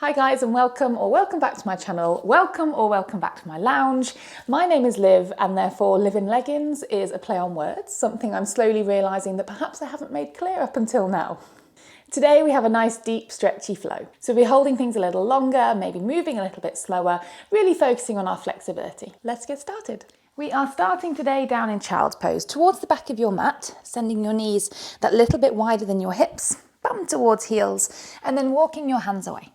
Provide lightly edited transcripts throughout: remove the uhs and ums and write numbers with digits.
Hi guys, and welcome back to my channel. Welcome back to my lounge. My name is Liv, and therefore Livinleggings is a play on words, something I'm slowly realising that perhaps I haven't made clear up until now. Today we have a nice deep stretchy flow. So we're holding things a little longer, maybe moving a little bit slower, really focusing on our flexibility. Let's get started. We are starting today down in child's pose, towards the back of your mat, sending your knees that little bit wider than your hips, bum towards heels, and then walking your hands away.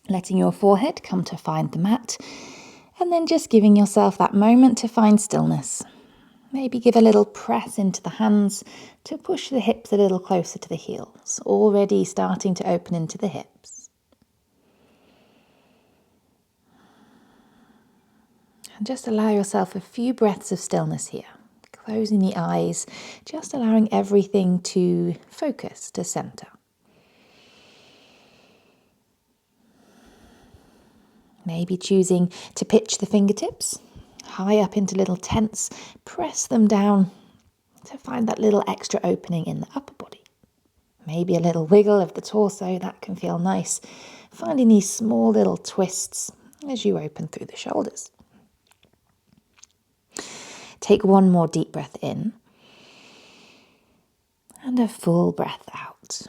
Letting your forehead come to find the mat, and then just giving yourself that moment to find stillness. Maybe give a little press into the hands to push the hips a little closer to the heels, already starting to open into the hips. And just allow yourself a few breaths of stillness here, closing the eyes, just allowing everything to focus, to center. Maybe choosing to pitch the fingertips high up into little tents, press them down to find that little extra opening in the upper body. Maybe a little wiggle of the torso, that can feel nice. Finding these small little twists as you open through the shoulders. Take one more deep breath in and a full breath out.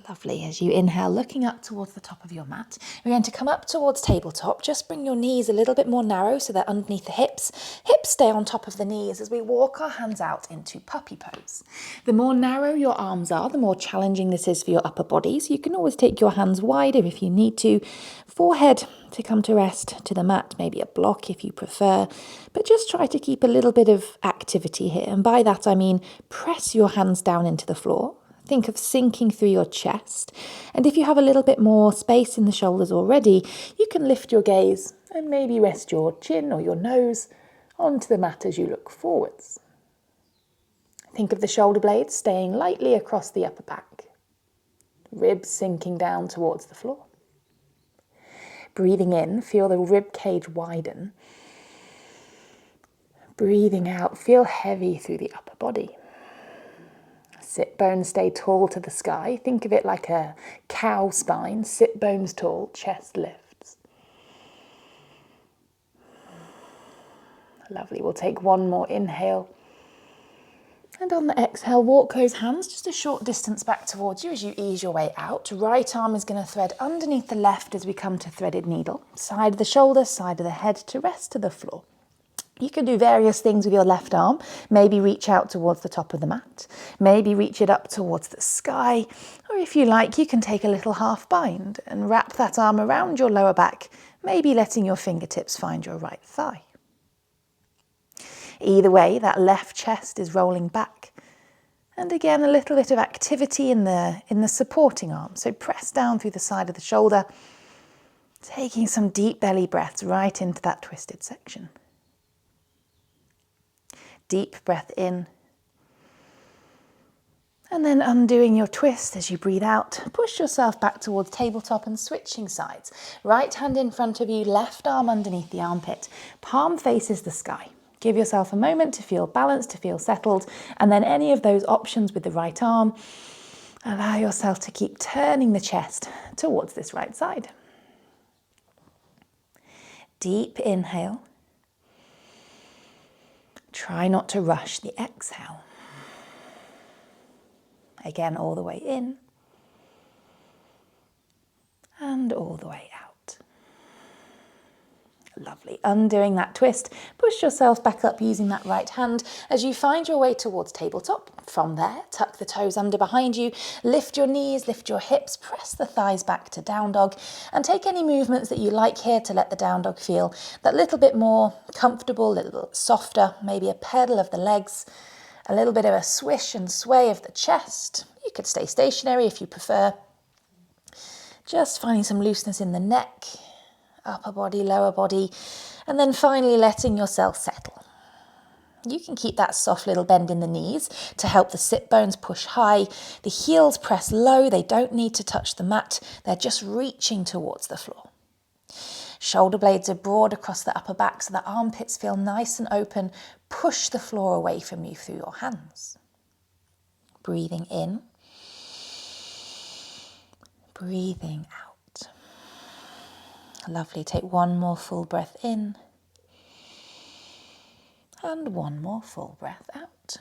Lovely. As you inhale, looking up towards the top of your mat, we're going to come up towards tabletop. Just bring your knees a little bit more narrow so they're underneath the hips. Hips stay on top of the knees as we walk our hands out into puppy pose. The more narrow your arms are, the more challenging this is for your upper body. So you can always take your hands wider if you need to. Forehead to come to rest to the mat, maybe a block if you prefer. But just try to keep a little bit of activity here. And by that I mean press your hands down into the floor. Think of sinking through your chest. And if you have a little bit more space in the shoulders already, you can lift your gaze and maybe rest your chin or your nose onto the mat as you look forwards. Think of the shoulder blades staying lightly across the upper back. Ribs sinking down towards the floor. Breathing in, feel the rib cage widen. Breathing out, feel heavy through the upper body. Sit bones stay tall to the sky. Think of it like a cow spine. Sit bones tall, chest lifts. Lovely. We'll take one more inhale. And on the exhale, walk those hands just a short distance back towards you as you ease your way out. Right arm is going to thread underneath the left as we come to threaded needle. Side of the shoulder, side of the head to rest to the floor. You can do various things with your left arm. Maybe reach out towards the top of the mat. Maybe reach it up towards the sky. Or if you like, you can take a little half bind and wrap that arm around your lower back, maybe letting your fingertips find your right thigh. Either way, that left chest is rolling back. And again, a little bit of activity in the supporting arm. So press down through the side of the shoulder, taking some deep belly breaths right into that twisted section. Deep breath in, and then undoing your twist as you breathe out. Push yourself back towards tabletop and switching sides. Right hand in front of you, left arm underneath the armpit. Palm faces the sky. Give yourself a moment to feel balanced, to feel settled, and then any of those options with the right arm, allow yourself to keep turning the chest towards this right side. Deep inhale. Try not to rush the exhale. Again, all the way in and all the way out. Lovely. Undoing that twist, push yourself back up using that right hand as you find your way towards tabletop. From there, tuck the toes under behind you, lift your knees, lift your hips, press the thighs back to down dog, and take any movements that you like here to let the down dog feel that little bit more comfortable, a little bit softer, maybe a pedal of the legs, a little bit of a swish and sway of the chest. You could stay stationary if you prefer. Just finding some looseness in the neck, upper body, lower body, and then finally letting yourself settle. You can keep that soft little bend in the knees to help the sit bones push high. The heels press low. They don't need to touch the mat. They're just reaching towards the floor. Shoulder blades are broad across the upper back so the armpits feel nice and open. Push the floor away from you through your hands. Breathing in. Breathing out. Lovely. Take one more full breath in. And one more full breath out.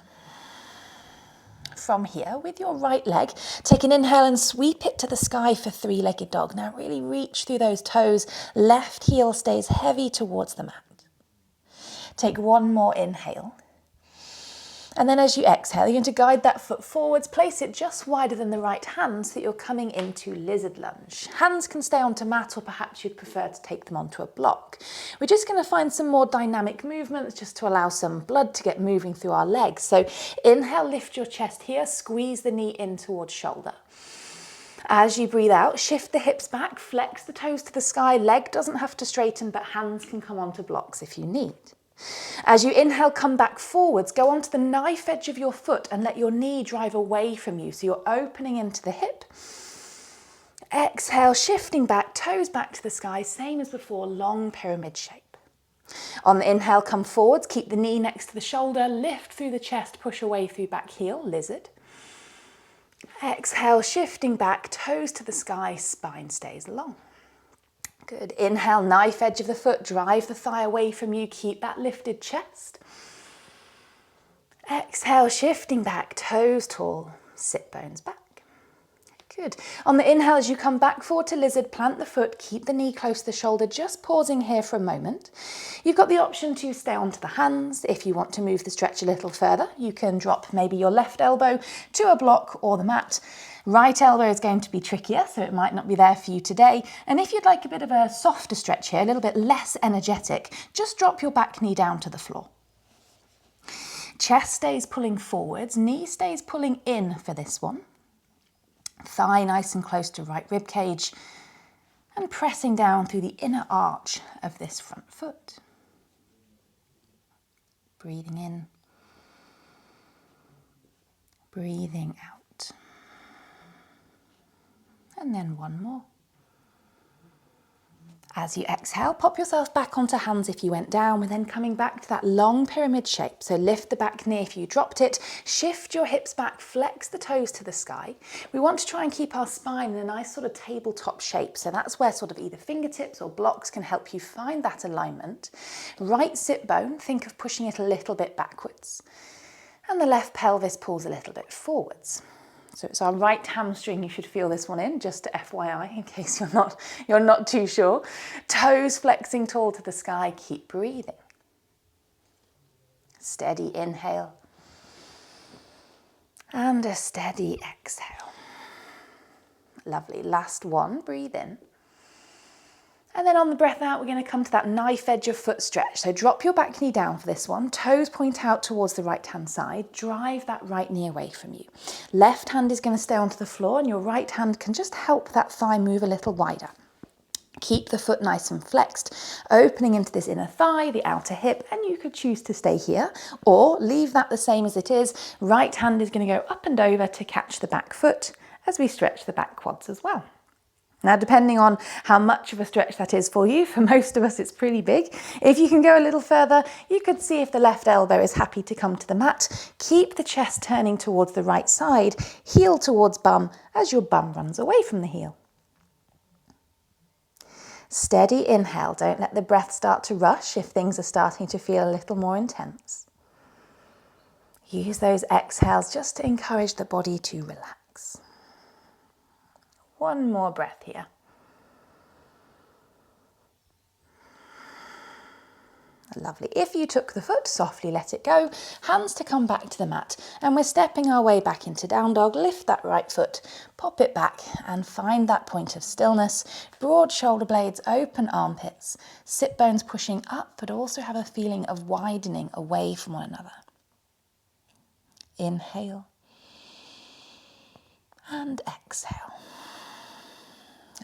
From here, with your right leg, take an inhale and sweep it to the sky for three-legged dog. Now really reach through those toes. Left heel stays heavy towards the mat. Take one more inhale. And then as you exhale, you're going to guide that foot forwards, place it just wider than the right hand so that you're coming into lizard lunge. Hands can stay onto mat, or perhaps you'd prefer to take them onto a block. We're just going to find some more dynamic movements just to allow some blood to get moving through our legs. So inhale, lift your chest here, squeeze the knee in towards shoulder. As you breathe out, shift the hips back, flex the toes to the sky. Leg doesn't have to straighten, but hands can come onto blocks if you need. As you inhale, come back forwards, go onto the knife edge of your foot and let your knee drive away from you. So you're opening into the hip. Exhale, shifting back, toes back to the sky, same as before, long pyramid shape. On the inhale, come forwards, keep the knee next to the shoulder, lift through the chest, push away through back heel, lizard. Exhale, shifting back, toes to the sky, spine stays long. Good. Inhale, knife edge of the foot, drive the thigh away from you, keep that lifted chest. Exhale, shifting back, toes tall, sit bones back. Good. On the inhale, as you come back forward to lizard, plant the foot, keep the knee close to the shoulder, just pausing here for a moment. You've got the option to stay onto the hands. If you want to move the stretch a little further, you can drop maybe your left elbow to a block or the mat. Right elbow is going to be trickier, so it might not be there for you today. And if you'd like a bit of a softer stretch here, a little bit less energetic, just drop your back knee down to the floor. Chest stays pulling forwards, knee stays pulling in for this one. Thigh nice and close to right rib cage, and pressing down through the inner arch of this front foot. Breathing in, breathing out. And then one more. As you exhale, pop yourself back onto hands if you went down. We're then coming back to that long pyramid shape. So lift the back knee if you dropped it, shift your hips back, flex the toes to the sky. We want to try and keep our spine in a nice sort of tabletop shape. So that's where sort of either fingertips or blocks can help you find that alignment. Right sit bone, think of pushing it a little bit backwards. And the left pelvis pulls a little bit forwards. So it's our right hamstring, you should feel this one in, just to FYI, in case you're not too sure. Toes flexing tall to the sky, keep breathing. Steady inhale. And a steady exhale. Lovely, last one, breathe in. And then on the breath out, we're going to come to that knife edge of foot stretch. So drop your back knee down for this one. Toes point out towards the right-hand side. Drive that right knee away from you. Left hand is going to stay onto the floor, and your right hand can just help that thigh move a little wider. Keep the foot nice and flexed, opening into this inner thigh, the outer hip, and you could choose to stay here or leave that the same as it is. Right hand is going to go up and over to catch the back foot as we stretch the back quads as well. Now, depending on how much of a stretch that is for you, for most of us it's pretty big. If you can go a little further, you could see if the left elbow is happy to come to the mat. Keep the chest turning towards the right side, heel towards bum as your bum runs away from the heel. Steady inhale, don't let the breath start to rush if things are starting to feel a little more intense. Use those exhales just to encourage the body to relax. One more breath here. Lovely. If you took the foot, softly let it go. Hands to come back to the mat. And we're stepping our way back into down dog. Lift that right foot, pop it back and find that point of stillness. Broad shoulder blades, open armpits. Sit bones pushing up, but also have a feeling of widening away from one another. Inhale. And exhale.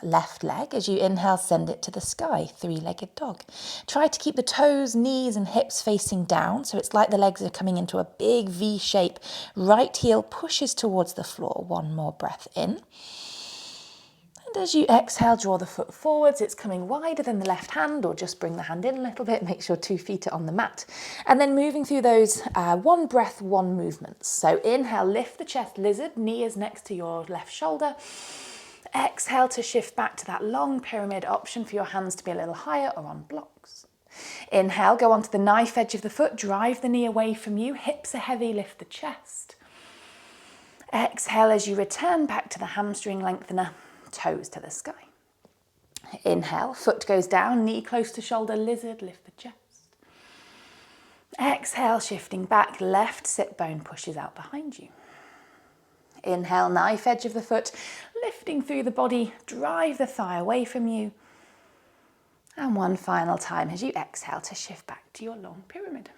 Left leg, as you inhale, send it to the sky, three-legged dog. Try to keep the toes, knees and hips facing down, so it's like the legs are coming into a big V shape. Right heel pushes towards the floor. One more breath in. And as you exhale, draw the foot forwards. It's coming wider than the left hand, or just bring the hand in a little bit. Make sure 2 feet are on the mat. And then moving through those one breath, one movements. So inhale, lift the chest, lizard, knee is next to your left shoulder. Exhale to shift back to that long pyramid, option for your hands to be a little higher or on blocks. Inhale, go onto the knife edge of the foot, drive the knee away from you, hips are heavy, lift the chest. Exhale as you return back to the hamstring lengthener, toes to the sky. Inhale, foot goes down, knee close to shoulder, lizard, lift the chest. Exhale, shifting back, left sit bone pushes out behind you. Inhale, knife edge of the foot, lifting through the body, drive the thigh away from you. And one final time as you exhale to shift back to your long pyramid.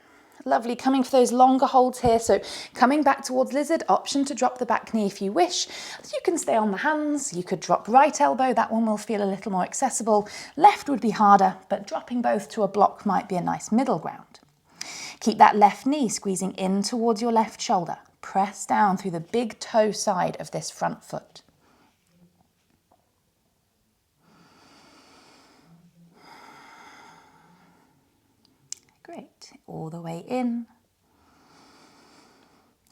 Lovely, coming for those longer holds here. So coming back towards lizard, option to drop the back knee if you wish. You can stay on the hands, you could drop right elbow, that one will feel a little more accessible. Left would be harder, but dropping both to a block might be a nice middle ground. Keep that left knee squeezing in towards your left shoulder. Press down through the big toe side of this front foot. Great, all the way in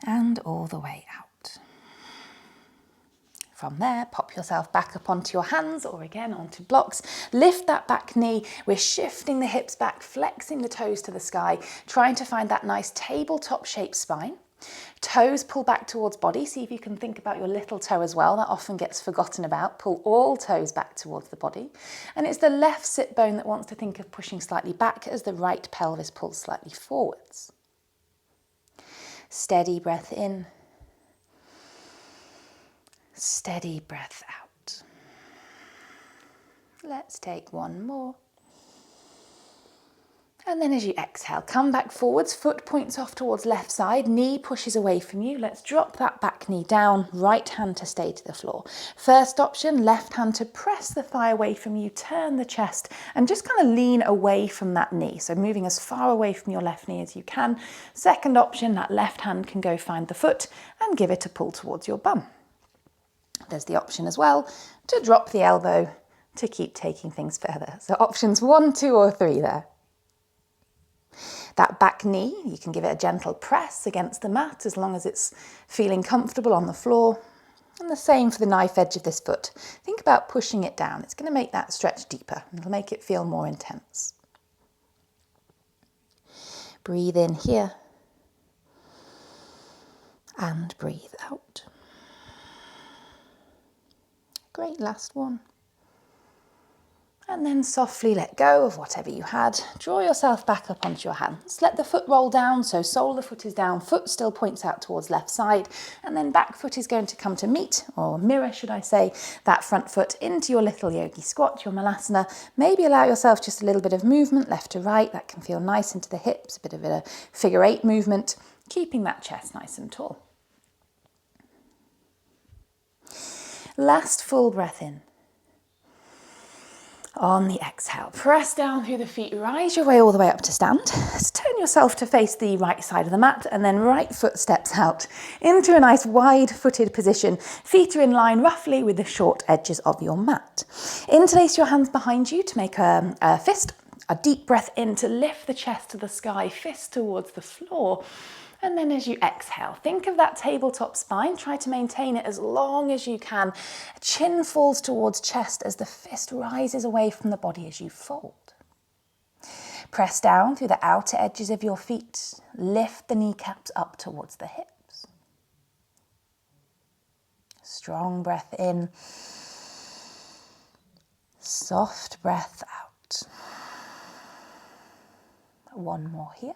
and all the way out. From there, pop yourself back up onto your hands or again onto blocks. Lift that back knee. We're shifting the hips back, flexing the toes to the sky, trying to find that nice tabletop shaped spine. Toes pull back towards body. See if you can think about your little toe as well. That often gets forgotten about. Pull all toes back towards the body. And it's the left sit bone that wants to think of pushing slightly back as the right pelvis pulls slightly forwards. Steady breath in. Steady breath out. Let's take one more. And then as you exhale, come back forwards, foot points off towards left side, knee pushes away from you. Let's drop that back knee down, right hand to stay to the floor. First option, left hand to press the thigh away from you, turn the chest and just kind of lean away from that knee. So moving as far away from your left knee as you can. Second option, that left hand can go find the foot and give it a pull towards your bum. There's the option as well to drop the elbow to keep taking things further. So options 1, 2 or 3 there. That back knee, you can give it a gentle press against the mat as long as it's feeling comfortable on the floor. And the same for the knife edge of this foot. Think about pushing it down. It's going to make that stretch deeper. It'll make it feel more intense. Breathe in here and breathe out. Great, last one. And then softly let go of whatever you had. Draw yourself back up onto your hands. Let the foot roll down, so sole of the foot is down, foot still points out towards left side, and then back foot is going to come to meet, or mirror should I say, that front foot into your little yogi squat, your malasana. Maybe allow yourself just a little bit of movement left to right. That can feel nice into the hips, a bit of a figure 8 movement, keeping that chest nice and tall. Last full breath in. On the exhale, press down through the feet, rise your way all the way up to stand. Turn yourself to face the right side of the mat and then right foot steps out into a nice wide-footed position. Feet are in line roughly with the short edges of your mat. Interlace your hands behind you to make a fist. A deep breath in to lift the chest to the sky, fist towards the floor. And then as you exhale, think of that tabletop spine. Try to maintain it as long as you can. Chin falls towards chest as the fist rises away from the body as you fold. Press down through the outer edges of your feet. Lift the kneecaps up towards the hips. Strong breath in. Soft breath out. One more here.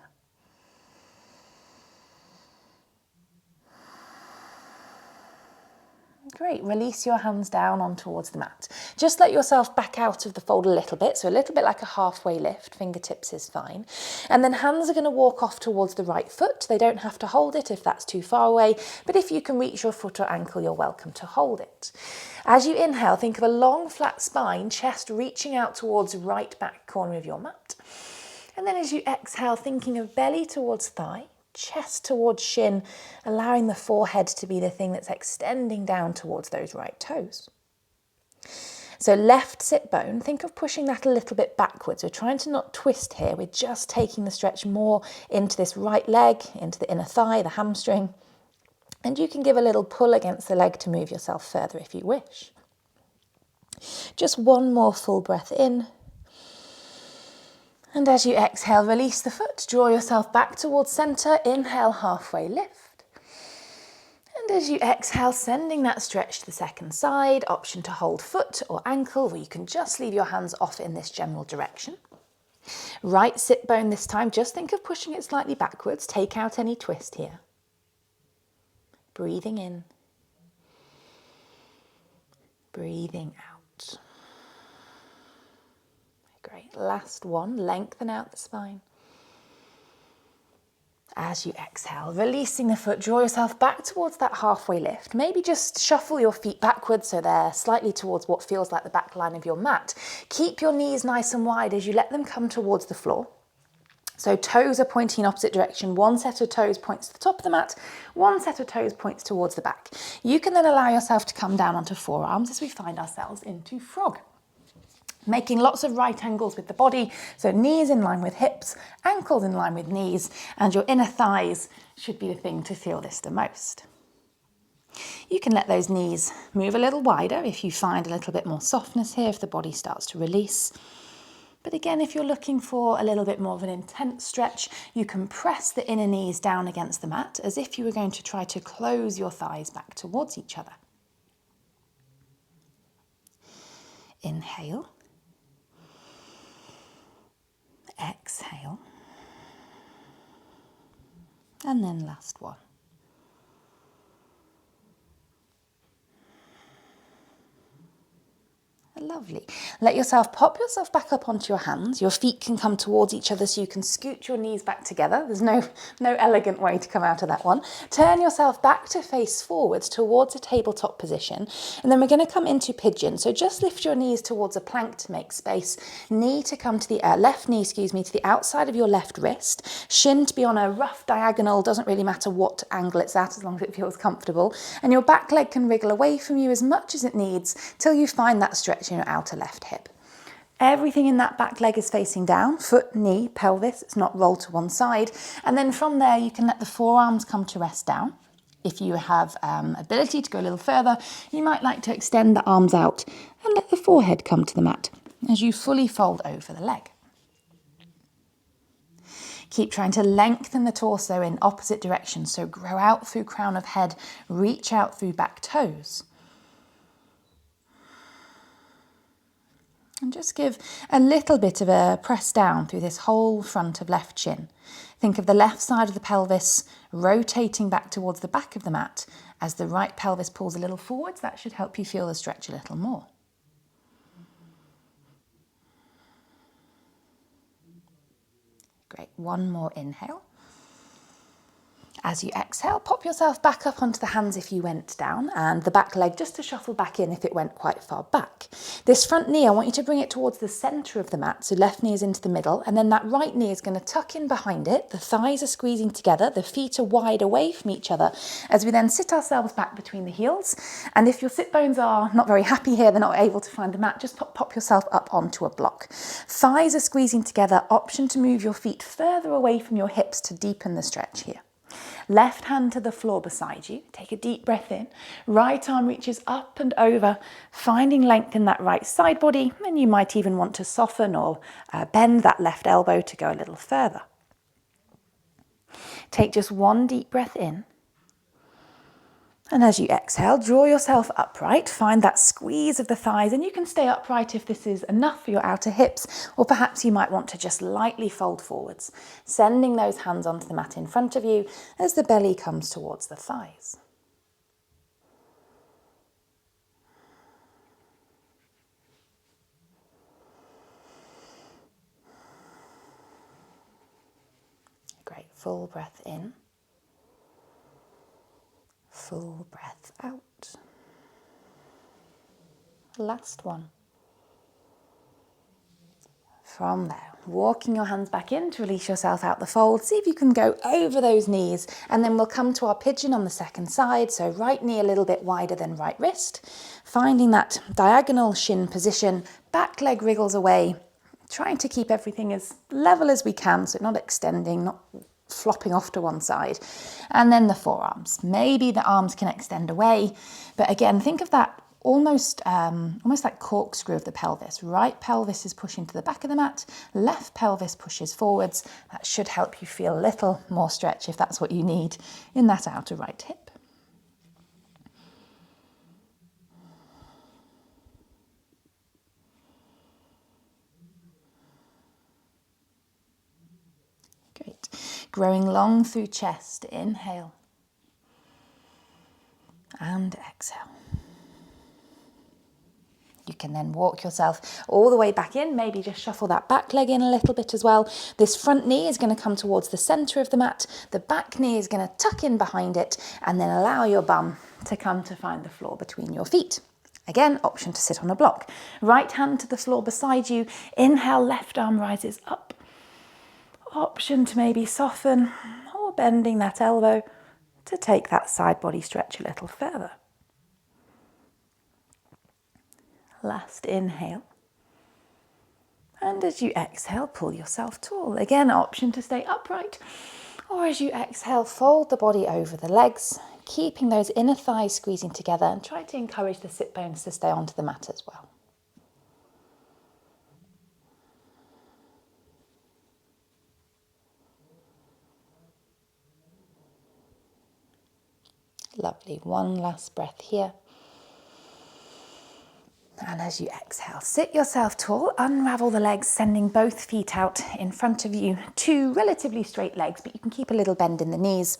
Great, release your hands down on towards the mat. Just let yourself back out of the fold a little bit, so a little bit like a halfway lift, fingertips is fine. And then hands are going to walk off towards the right foot. They don't have to hold it if that's too far away, but if you can reach your foot or ankle, you're welcome to hold it. As you inhale, think of a long flat spine, chest reaching out towards right back corner of your mat. And then as you exhale, thinking of belly towards thigh, chest towards shin, allowing the forehead to be the thing that's extending down towards those right toes. So left sit bone, think of pushing that a little bit backwards. We're trying to not twist here. We're just taking the stretch more into this right leg, into the inner thigh, the hamstring. And you can give a little pull against the leg to move yourself further if you wish. Just one more full breath in. And as you exhale, release the foot, draw yourself back towards center, inhale, halfway lift. And as you exhale, sending that stretch to the second side, option to hold foot or ankle, or you can just leave your hands off in this general direction. Right sit bone this time, just think of pushing it slightly backwards, take out any twist here. Breathing in, breathing out. Great, last one, lengthen out the spine. As you exhale, releasing the foot, draw yourself back towards that halfway lift. Maybe just shuffle your feet backwards so they're slightly towards what feels like the back line of your mat. Keep your knees nice and wide as you let them come towards the floor. So toes are pointing in opposite direction. One set of toes points to the top of the mat. One set of toes points towards the back. You can then allow yourself to come down onto forearms as we find ourselves into frog. Making lots of right angles with the body, so knees in line with hips, ankles in line with knees, and your inner thighs should be the thing to feel this the most. You can let those knees move a little wider if you find a little bit more softness here, if the body starts to release. But again, if you're looking for a little bit more of an intense stretch, you can press the inner knees down against the mat as if you were going to try to close your thighs back towards each other. Inhale. Exhale. And then last one. Lovely. Let yourself pop yourself back up onto your hands. Your feet can come towards each other so you can scoot your knees back together. There's no elegant way to come out of that one. Turn yourself back to face forwards towards a tabletop position. And then we're going to come into pigeon. So just lift your knees towards a plank to make space. Knee to come to the left knee, to the outside of your left wrist. Shin to be on a rough diagonal. Doesn't really matter what angle it's at as long as it feels comfortable. And your back leg can wriggle away from you as much as it needs till you find that stretch in your outer left hip. Everything in that back leg is facing down, foot, knee, pelvis, it's not rolled to one side. And then from there, you can let the forearms come to rest down. If you have ability to go a little further, you might like to extend the arms out and let the forehead come to the mat as you fully fold over the leg. Keep trying to lengthen the torso in opposite directions, so grow out through crown of head, reach out through back toes. And just give a little bit of a press down through this whole front of left shin. Think of the left side of the pelvis rotating back towards the back of the mat as the right pelvis pulls a little forwards. That should help you feel the stretch a little more. Great, one more inhale. As you exhale, pop yourself back up onto the hands if you went down, and the back leg just to shuffle back in if it went quite far back. This front knee, I want you to bring it towards the centre of the mat, so left knee is into the middle, and then that right knee is going to tuck in behind it. The thighs are squeezing together, the feet are wide away from each other, as we then sit ourselves back between the heels. And if your sit bones are not very happy here, they're not able to find the mat, just pop yourself up onto a block. Thighs are squeezing together, option to move your feet further away from your hips to deepen the stretch here. Left hand to the floor beside you. Take a deep breath in. Right arm reaches up and over, finding length in that right side body. And you might even want to soften or bend that left elbow to go a little further. Take just one deep breath in. And as you exhale, draw yourself upright. Find that squeeze of the thighs, and you can stay upright if this is enough for your outer hips, or perhaps you might want to just lightly fold forwards, sending those hands onto the mat in front of you as the belly comes towards the thighs. Great, full breath in. Full breath out. Last one. From there, walking your hands back in to release yourself out the fold. See if you can go over those knees, and then we'll come to our pigeon on the second side. So right knee a little bit wider than right wrist. Finding that diagonal shin position, back leg wriggles away, trying to keep everything as level as we can, so not extending, not flopping off to one side. And then the forearms. Maybe the arms can extend away, but again, think of that almost like corkscrew of the pelvis. Right pelvis is pushing to the back of the mat, left pelvis pushes forwards. That should help you feel a little more stretch if that's what you need in that outer right hip. Great. Growing long through chest, inhale and exhale. You can then walk yourself all the way back in, maybe just shuffle that back leg in a little bit as well. This front knee is going to come towards the centre of the mat. The back knee is going to tuck in behind it and then allow your bum to come to find the floor between your feet. Again, option to sit on a block. Right hand to the floor beside you. Inhale, left arm rises up. Option to maybe soften or bending that elbow to take that side body stretch a little further. Last inhale. And as you exhale, pull yourself tall. Again, option to stay upright. Or as you exhale, fold the body over the legs, keeping those inner thighs squeezing together, and try to encourage the sit bones to stay onto the mat as well. Lovely. One last breath here. And as you exhale, sit yourself tall, unravel the legs, sending both feet out in front of you. Two relatively straight legs, but you can keep a little bend in the knees.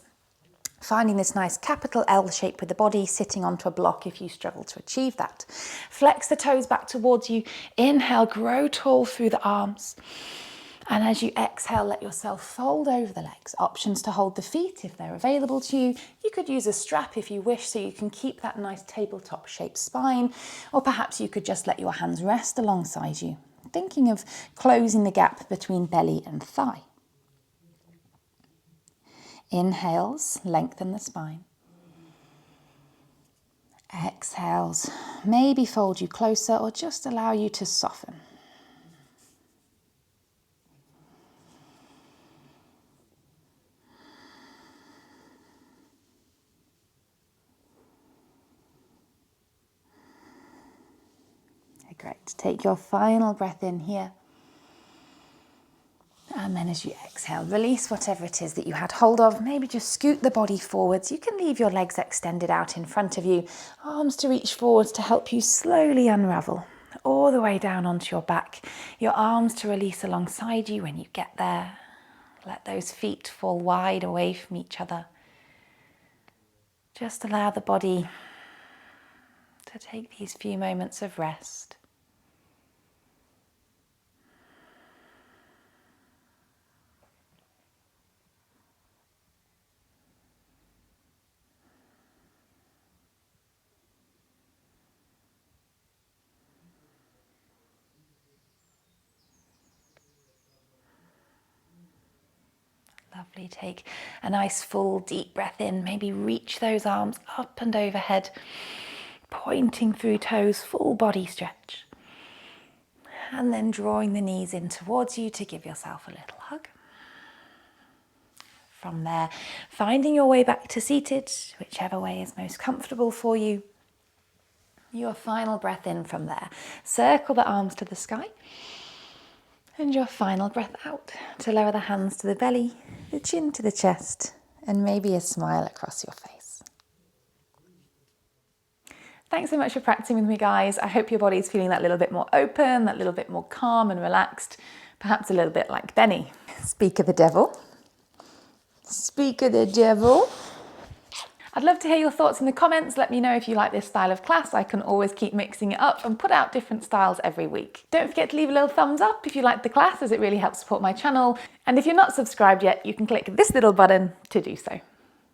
Finding this nice capital L shape with the body, sitting onto a block if you struggle to achieve that. Flex the toes back towards you. Inhale, grow tall through the arms. And as you exhale, let yourself fold over the legs. Options to hold the feet if they're available to you. You could use a strap if you wish, so you can keep that nice tabletop shaped spine. Or perhaps you could just let your hands rest alongside you, thinking of closing the gap between belly and thigh. Inhales, lengthen the spine. Exhales, maybe fold you closer or just allow you to soften. Great. Take your final breath in here. And then as you exhale, release whatever it is that you had hold of. Maybe just scoot the body forwards. You can leave your legs extended out in front of you. Arms to reach forwards to help you slowly unravel all the way down onto your back. Your arms to release alongside you when you get there. Let those feet fall wide away from each other. Just allow the body to take these few moments of rest. Lovely. Take a nice full deep breath in. Maybe reach those arms up and overhead, pointing through toes, full body stretch. And then drawing the knees in towards you to give yourself a little hug. From there, finding your way back to seated, whichever way is most comfortable for you. Your final breath in from there. Circle the arms to the sky. And your final breath out to lower the hands to the belly, the chin to the chest, and maybe a smile across your face. Thanks so much for practicing with me, guys. I hope your body's feeling that little bit more open, that little bit more calm and relaxed, perhaps a little bit like Benny. Speak of the devil. Speak of the devil. I'd love to hear your thoughts in the comments. Let me know if you like this style of class. I can always keep mixing it up and put out different styles every week. Don't forget to leave a little thumbs up if you like the class, as it really helps support my channel. And if you're not subscribed yet, you can click this little button to do so.